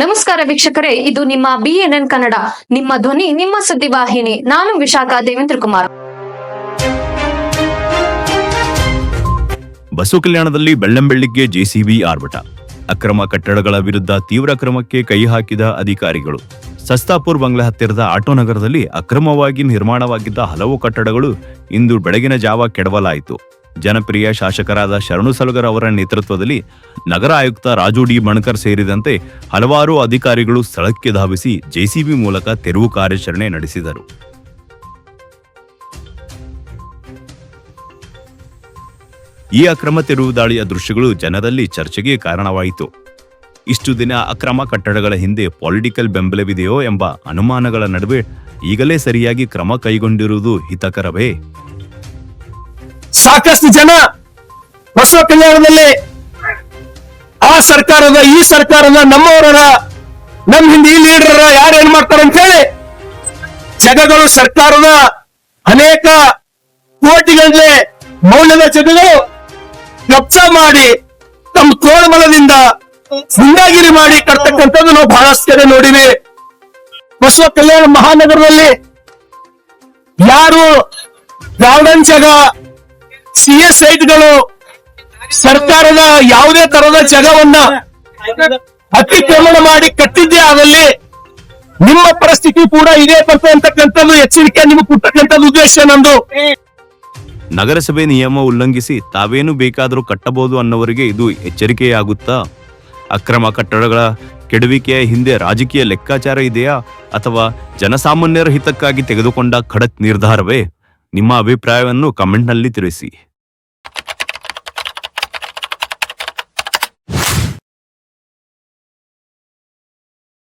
ನಮಸ್ಕಾರ ವೀಕ್ಷಕರೇ, ಇದು ನಿಮ್ಮ BNN ಕನ್ನಡ, ನಿಮ್ಮ ಧ್ವನಿ, ನಿಮ್ಮ ಸುದ್ದಿವಾಹಿನಿ. ನಾನು ವಿಶಾಖ ದೇವೇಂದ್ರ ಕುಮಾರ್. ಬಸವ ಕಲ್ಯಾಣದಲ್ಲಿ ಬೆಳ್ಳಂಬೆಳ್ಳಿಗೆ ಜೆಸಿಬಿ ಆರ್ಭಟ. ಅಕ್ರಮ ಕಟ್ಟಡಗಳ ವಿರುದ್ಧ ತೀವ್ರ ಕ್ರಮಕ್ಕೆ ಕೈ ಹಾಕಿದ ಅಧಿಕಾರಿಗಳು. ಸಸ್ತಾಪುರ್ ಬಂಗ್ಲೆ ಹತ್ತಿರದ ಆಟೋನಗರದಲ್ಲಿ ಅಕ್ರಮವಾಗಿ ನಿರ್ಮಾಣವಾಗಿದ್ದ ಹಲವು ಕಟ್ಟಡಗಳು ಇಂದು ಬೆಳಗಿನ ಜಾವ ಕೆಡವಲಾಯಿತು. ಜನಪ್ರಿಯ ಶಾಸಕರಾದ ಶರಣು ಸಲಗರ್ ಅವರ ನೇತೃತ್ವದಲ್ಲಿ ನಗರ ಆಯುಕ್ತ ರಾಜು ಡಿ ಬಣಕರ್ ಸೇರಿದಂತೆ ಹಲವಾರು ಅಧಿಕಾರಿಗಳು ಸ್ಥಳಕ್ಕೆ ಧಾವಿಸಿ ಜೆಸಿಬಿ ಮೂಲಕ ತೆರವು ಕಾರ್ಯಾಚರಣೆ ನಡೆಸಿದರು. ಈ ಅಕ್ರಮ ತೆರವು ದಾಳಿಯ ದೃಶ್ಯಗಳು ಜನರಲ್ಲಿ ಚರ್ಚೆಗೆ ಕಾರಣವಾಯಿತು. ಇಷ್ಟು ದಿನ ಅಕ್ರಮ ಕಟ್ಟಡಗಳ ಹಿಂದೆ ಪೊಲಿಟಿಕಲ್ ಬೆಂಬಲವಿದೆಯೋ ಎಂಬ ಅನುಮಾನಗಳ ನಡುವೆ ಈಗಲೇ ಸರಿಯಾಗಿ ಕ್ರಮ ಕೈಗೊಂಡಿರುವುದು ಹಿತಕರವೇ? ಸಾಕಷ್ಟು ಜನ ಬಸವ ಕಲ್ಯಾಣದಲ್ಲಿ ಆ ಸರ್ಕಾರದ ಈ ಸರ್ಕಾರದ ನಮ್ಮವರ ನಮ್ಮ ಹಿಂದೆ ಈ ಲೀಡರ್ ಯಾರು ಏನ್ ಮಾಡ್ತಾರೆ ಅಂತ ಹೇಳಿ ಜಗಗಳು ಸರ್ಕಾರದ ಅನೇಕ ಕೋಟಿಗಳೇ ಮೌಲ್ಯದ ಜಗಗಳು ಕಬ್ಜಾ ಮಾಡಿ ತಮ್ಮ ತೋಳ್ಬಲದಿಂದ ಗುಂಡಾಗಿರಿ ಮಾಡಿ ಕಟ್ತಕ್ಕಂಥದ್ದು ನಾವು ಬಹಳಷ್ಟು ಕಡೆ ನೋಡಿವಿ. ಬಸವ ಕಲ್ಯಾಣ ಮಹಾನಗರದಲ್ಲಿ ಯಾರು ಗಾರ್ಡನ್ ಜಾಗ, CS ಸೈಟ್ಗಳು, ಸರ್ಕಾರದ ಯಾವುದೇ ತರದ ಜಾಗವನ್ನ ಅತಿಕ್ರಮಣ ಮಾಡಿ ಕಟ್ಟಿದ್ದೇ ಆದಲ್ಲಿ ನಿಮ್ಮ ಪರಿಸ್ಥಿತಿ ಕೂಡ ಇದೇ ಬರ್ತಕ್ಕಂಥದ್ದು ಎಚ್ಚರಿಕೆ ನಿಮಗೆ ಕೊಟ್ಟಕ್ಕಂಥದ್ದು ಉದ್ದೇಶ ನಂದು. ನಗರಸಭೆ ನಿಯಮ ಉಲ್ಲಂಘಿಸಿ ತಾವೇನು ಬೇಕಾದರೂ ಕಟ್ಟಬಹುದು ಅನ್ನೋವರಿಗೆ ಇದು ಎಚ್ಚರಿಕೆಯಾಗುತ್ತಾ? ಅಕ್ರಮ ಕಟ್ಟಡಗಳ ಕೆಡವಿಕೆಯ ಹಿಂದೆ ರಾಜಕೀಯ ಲೆಕ್ಕಾಚಾರ ಇದೆಯಾ ಅಥವಾ ಜನಸಾಮಾನ್ಯರ ಹಿತಕ್ಕಾಗಿ ತೆಗೆದುಕೊಂಡ ಖಡಕ್ ನಿರ್ಧಾರವೇ? ನಿಮ್ಮ ಅಭಿಪ್ರಾಯವನ್ನು ಕಮೆಂಟ್ನಲ್ಲಿ ತಿಳಿಸಿ.